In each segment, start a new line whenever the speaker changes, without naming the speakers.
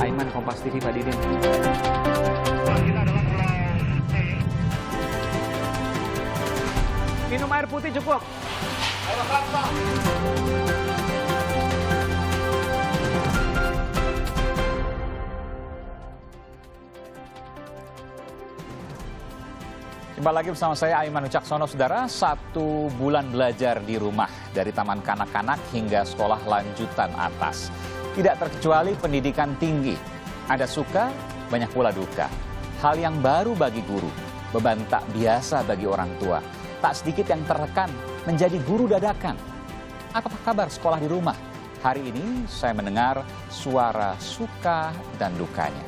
Aiman, Kompas TV, Pak Didin. Minum air putih cukup. Jumpa lagi bersama saya Aiman Wicaksono, saudara. 1 bulan belajar di rumah, dari taman kanak-kanak hingga sekolah lanjutan atas. Tidak terkecuali pendidikan tinggi. Ada suka, banyak pula duka. Hal yang baru bagi guru, beban tak biasa bagi orang tua. Tak sedikit yang tertekan menjadi guru dadakan. Apa kabar sekolah di rumah? Hari ini saya mendengar suara suka dan dukanya.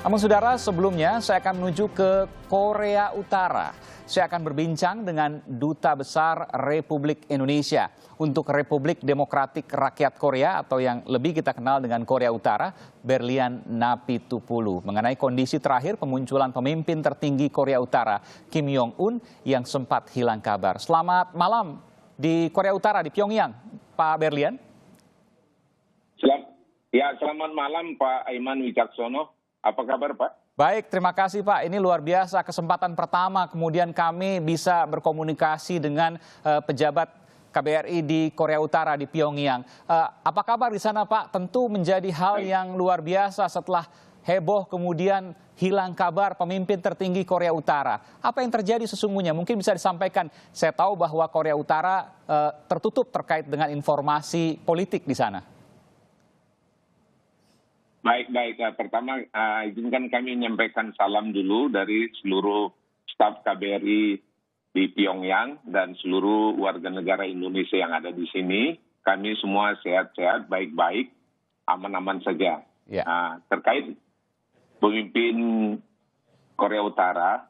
Namun saudara, sebelumnya saya akan menuju ke Korea Utara. Saya akan berbincang dengan Duta Besar Republik Indonesia untuk Republik Demokratik Rakyat Korea atau yang lebih kita kenal dengan Korea Utara, Berlian Napitupulu, mengenai kondisi terakhir pemunculan pemimpin tertinggi Korea Utara, Kim Jong-un, yang sempat hilang kabar. Selamat malam di Korea Utara, di Pyongyang, Pak Berlian.
Selamat malam Pak Aiman Wicaksono. Apa kabar Pak?
Baik, terima kasih Pak. Ini luar biasa, kesempatan pertama kemudian kami bisa berkomunikasi dengan pejabat KBRI di Korea Utara, di Pyongyang. Apa kabar di sana Pak? Tentu menjadi hal yang luar biasa setelah heboh kemudian hilang kabar pemimpin tertinggi Korea Utara. Apa yang terjadi sesungguhnya? Mungkin bisa disampaikan. Saya tahu bahwa Korea Utara tertutup terkait dengan informasi politik di sana.
Baik. Pertama, izinkan kami menyampaikan salam dulu dari seluruh staf KBRI di Pyongyang dan seluruh warga negara Indonesia yang ada di sini. Kami semua sehat-sehat, baik-baik, aman-aman saja.
Ya.
Terkait pemimpin Korea Utara,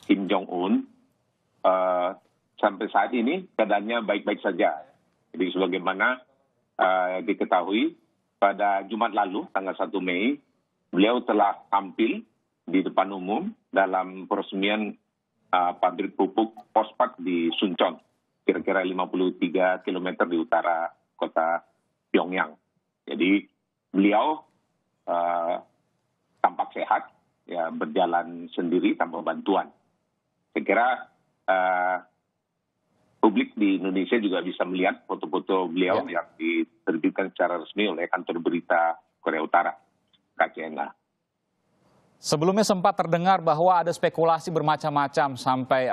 Kim Jong-un, sampai saat ini keadaannya baik-baik saja. Jadi sebagaimana diketahui, pada Jumat lalu, tanggal 1 Mei, beliau telah tampil di depan umum dalam peresmian pabrik pupuk fosfat di Suncheon, kira-kira 53 km di utara kota Pyongyang. Jadi beliau tampak sehat, ya, berjalan sendiri tanpa bantuan. Saya kira publik di Indonesia juga bisa melihat foto-foto beliau yang diterbitkan secara resmi oleh kantor berita Korea Utara, KCNA.
Sebelumnya sempat terdengar bahwa ada spekulasi bermacam-macam sampai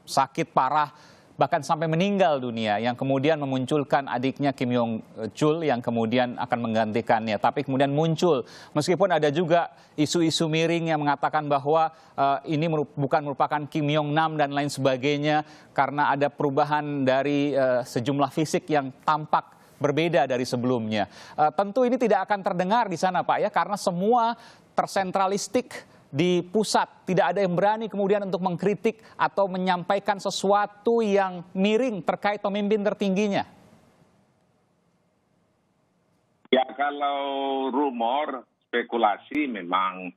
sakit parah, bahkan sampai meninggal dunia, yang kemudian memunculkan adiknya Kim Jong-chul yang kemudian akan menggantikannya. Tapi kemudian muncul, meskipun ada juga isu-isu miring yang mengatakan bahwa ini bukan merupakan Kim Jong-nam dan lain sebagainya, karena ada perubahan dari sejumlah fisik yang tampak berbeda dari sebelumnya. Tentu ini tidak akan terdengar di sana Pak ya, karena semua tersentralistik di pusat, tidak ada yang berani kemudian untuk mengkritik atau menyampaikan sesuatu yang miring terkait pemimpin tertingginya.
Ya, kalau rumor, spekulasi memang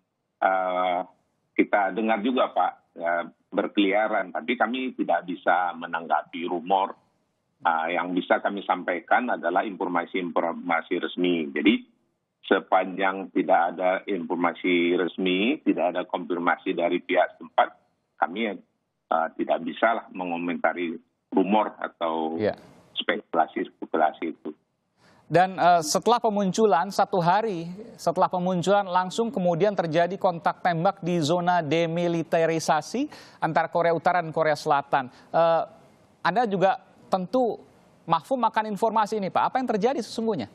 kita dengar juga Pak, berkeliaran. Tapi kami tidak bisa menanggapi rumor. Yang bisa kami sampaikan adalah informasi-informasi resmi. Jadi sepanjang tidak ada informasi resmi, tidak ada konfirmasi dari pihak setempat, kami tidak bisa mengomentari rumor atau spekulasi itu.
Dan setelah pemunculan, 1 hari setelah pemunculan, langsung kemudian terjadi kontak tembak di zona demilitarisasi antara Korea Utara dan Korea Selatan. Anda juga tentu mahfum akan informasi ini Pak. Apa yang terjadi sesungguhnya?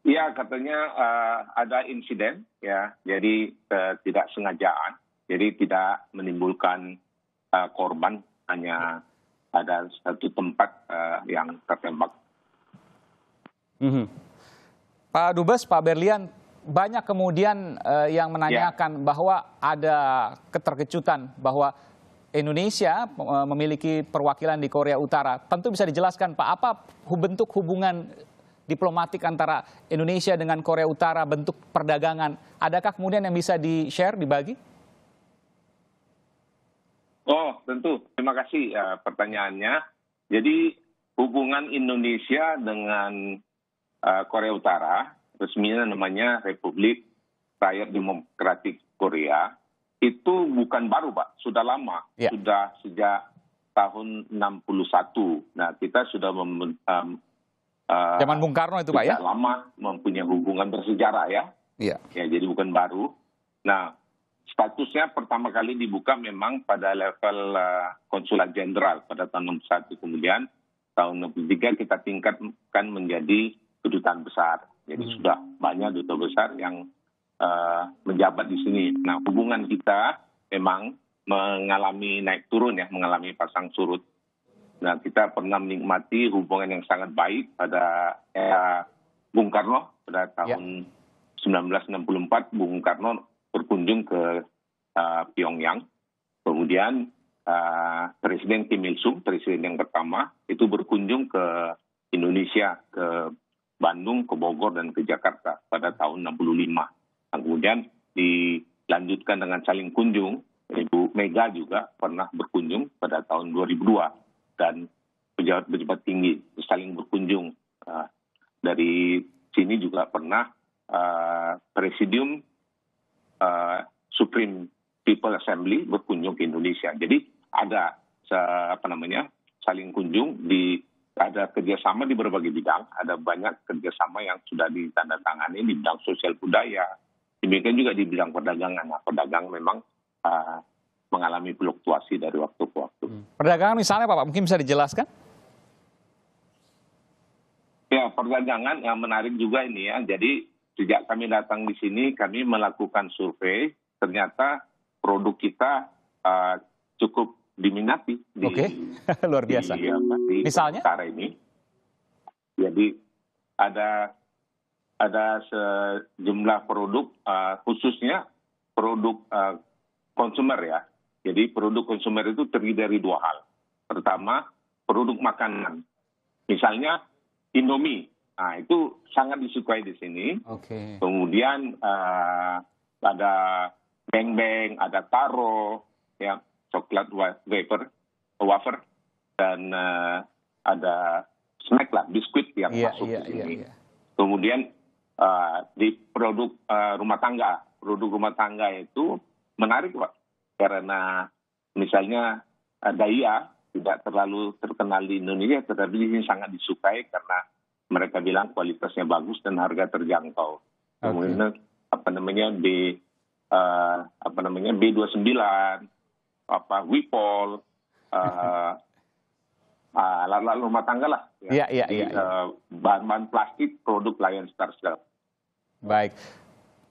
Ya, katanya ada insiden, ya, jadi tidak sengajaan, jadi tidak menimbulkan korban, hanya ada satu tempat yang tertembak.
Pak Dubes, Pak Berlian, banyak kemudian yang menanyakan bahwa ada keterkejutan bahwa Indonesia memiliki perwakilan di Korea Utara. Tentu bisa dijelaskan Pak, apa bentuk hubungan diplomatik antara Indonesia dengan Korea Utara, bentuk perdagangan. Adakah kemudian yang bisa di-share, dibagi?
Oh, tentu. Terima kasih pertanyaannya. Jadi hubungan Indonesia dengan Korea Utara, resminya namanya Republik Rakyat Demokratik Korea, itu bukan baru, Pak. Sudah lama.
Ya.
Sudah sejak tahun 61. Nah, kita sudah
Zaman Bung Karno itu, Pak, ya?
sudah lama mempunyai hubungan bersejarah, ya.
Iya.
Ya, jadi bukan baru. Nah, statusnya pertama kali dibuka memang pada level konsulat jenderal pada tahun 61. Kemudian tahun 63 kita tingkatkan menjadi kedutaan besar. Jadi sudah banyak duta besar yang menjabat di sini. Nah, hubungan kita memang mengalami naik turun, ya, mengalami pasang surut. Nah, kita pernah menikmati hubungan yang sangat baik pada era Bung Karno pada tahun 1964. Bung Karno berkunjung ke Pyongyang. Kemudian Presiden Kim Il Sung, presiden yang pertama, itu berkunjung ke Indonesia, ke Bandung, ke Bogor, dan ke Jakarta pada tahun 65. Dan kemudian dilanjutkan dengan saling kunjung. Ibu Mega juga pernah berkunjung pada tahun 2002. Dan pejabat-pejabat tinggi saling berkunjung. Dari sini juga pernah Presidium Supreme People Assembly berkunjung ke Indonesia. Jadi ada saling kunjung, ada kerjasama di berbagai bidang, ada banyak kerjasama yang sudah ditandatangani di bidang sosial budaya, demikian juga di bidang perdagangan. Nah, perdagangan memang mengalami fluktuasi dari waktu ke waktu.
Perdagangan misalnya, Pak, mungkin bisa dijelaskan?
Ya, perdagangan yang menarik juga ini, ya. Jadi sejak kami datang di sini, kami melakukan survei. Ternyata produk kita cukup diminati di,
luar biasa.
Di
misalnya?
Utara ini. Jadi ada sejumlah produk, khususnya produk konsumer, ya. Jadi produk konsumer itu terdiri dari dua hal. Pertama, produk makanan. Misalnya Indomie. Nah, itu sangat disukai di sini. Kemudian ada beng-beng, ada taro, ya, coklat wafer, dan ada snack lah, biskuit yang masuk di sini. Kemudian di produk rumah tangga. Produk rumah tangga itu menarik, Pak. Karena misalnya Daiya tidak terlalu terkenal di Indonesia, tetapi di sini sangat disukai karena mereka bilang kualitasnya bagus dan harga terjangkau. Kemudian B29, Wipol, alat-alat rumah tangga lah. Bahan-bahan plastik, produk Lion Star segala.
Baik.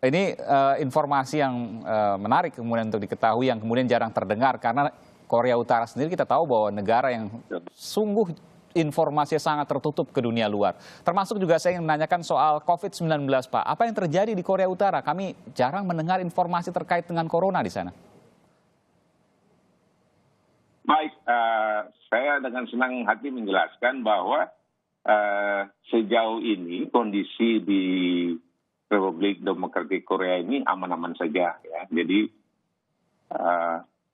Ini informasi yang menarik kemudian untuk diketahui, yang kemudian jarang terdengar, karena Korea Utara sendiri kita tahu bahwa negara yang sungguh informasinya sangat tertutup ke dunia luar. Termasuk juga saya ingin menanyakan soal COVID-19, Pak. Apa yang terjadi di Korea Utara? Kami jarang mendengar informasi terkait dengan corona di sana.
Baik, saya dengan senang hati menjelaskan bahwa sejauh ini kondisi di Republik Demokratik Korea ini aman-aman saja, ya. Jadi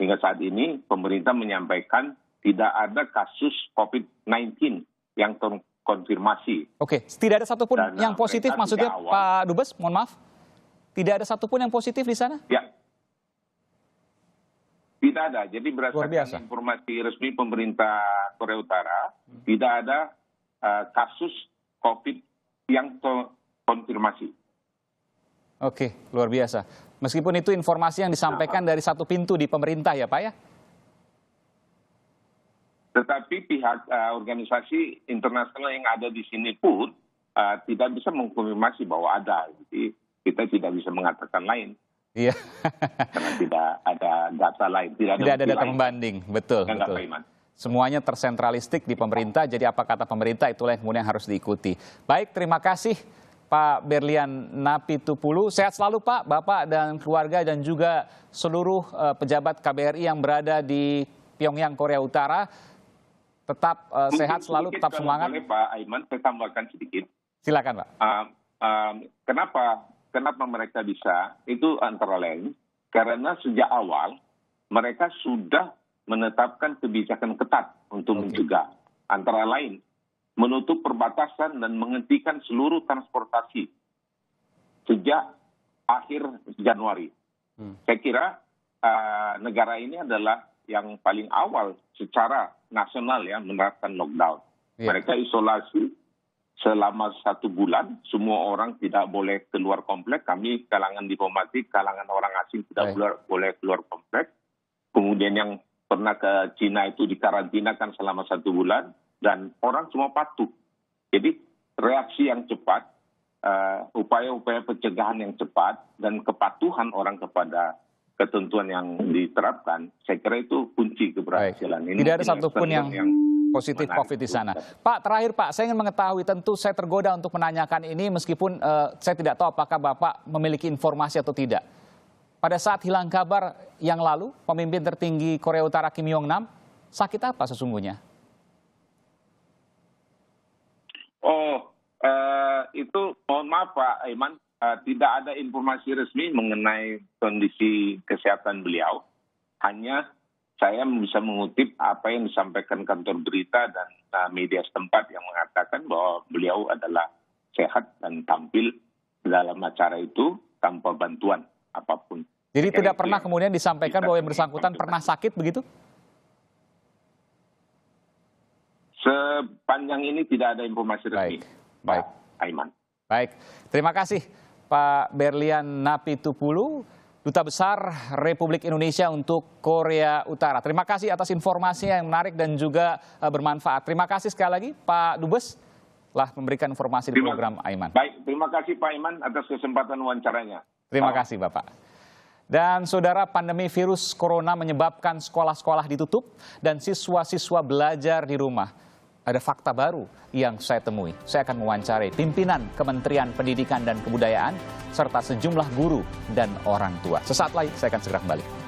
hingga saat ini pemerintah menyampaikan tidak ada kasus COVID-19 yang terkonfirmasi.
Oke, tidak ada satupun yang positif, maksudnya Pak Dubes, mohon maaf, tidak ada satupun yang positif di sana?
Ya, tidak ada. Jadi berdasarkan informasi resmi pemerintah Korea Utara, tidak ada kasus COVID yang terkonfirmasi.
Oke, luar biasa. Meskipun itu informasi yang disampaikan dari satu pintu di pemerintah, ya, Pak, ya?
Tetapi pihak organisasi internasional yang ada di sini pun tidak bisa mengkonfirmasi bahwa ada. Jadi kita tidak bisa mengatakan lain.
Iya.
Karena tidak ada data lain. Tidak
ada data pembanding, betul. Semuanya tersentralistik di pemerintah, jadi apa kata pemerintah itulah yang kemudian harus diikuti. Baik, terima kasih Pak Berlian Napitupulu. Sehat selalu, Pak, Bapak dan keluarga, dan juga seluruh pejabat KBRI yang berada di Pyongyang, Korea Utara. Tetap sehat selalu, tetap semangat.
Boleh, Pak Aiman, saya tambahkan sedikit.
Silakan, Pak.
Kenapa mereka bisa? Itu antara lain karena sejak awal mereka sudah menetapkan kebijakan ketat untuk mencegah. Antara lain menutup perbatasan dan menghentikan seluruh transportasi sejak akhir Januari. Saya kira negara ini adalah yang paling awal secara nasional ya menerapkan lockdown. Mereka isolasi selama 1 bulan, semua orang tidak boleh keluar komplek. Kami kalangan diplomatik, kalangan orang asing tidak boleh keluar komplek. Kemudian yang pernah ke Cina itu dikarantinakan selama 1 bulan dan orang semua patuh. Jadi reaksi yang cepat, upaya-upaya pencegahan yang cepat dan kepatuhan orang kepada ketentuan yang diterapkan, saya kira itu kunci keberhasilan ini.
Tidak ada satupun yang positif COVID di sana. Pak, terakhir Pak, saya ingin mengetahui, tentu saya tergoda untuk menanyakan ini meskipun saya tidak tahu apakah Bapak memiliki informasi atau tidak. Pada saat hilang kabar yang lalu, pemimpin tertinggi Korea Utara Kim Jong-nam sakit apa sesungguhnya?
Itu mohon maaf Pak Aiman, tidak ada informasi resmi mengenai kondisi kesehatan beliau. Hanya saya bisa mengutip apa yang disampaikan kantor berita dan media setempat yang mengatakan bahwa beliau adalah sehat dan tampil dalam acara itu tanpa bantuan apapun.
Jadi tidak pernah kemudian disampaikan bahwa yang bersangkutan pernah sakit begitu?
Sepanjang ini tidak ada informasi resmi.
Baik.
Aiman.
Baik, terima kasih Pak Berlian Napitupulu, Duta Besar Republik Indonesia untuk Korea Utara. Terima kasih atas informasinya yang menarik dan juga bermanfaat. Terima kasih sekali lagi Pak Dubes telah memberikan informasi di program Aiman.
Baik, terima kasih Pak Aiman atas kesempatan wawancaranya.
Terima kasih Bapak. Dan saudara, pandemi virus corona menyebabkan sekolah-sekolah ditutup dan siswa-siswa belajar di rumah. Ada fakta baru yang saya temui. Saya akan mewawancarai pimpinan Kementerian Pendidikan dan Kebudayaan serta sejumlah guru dan orang tua. Sesaat lagi saya akan segera kembali.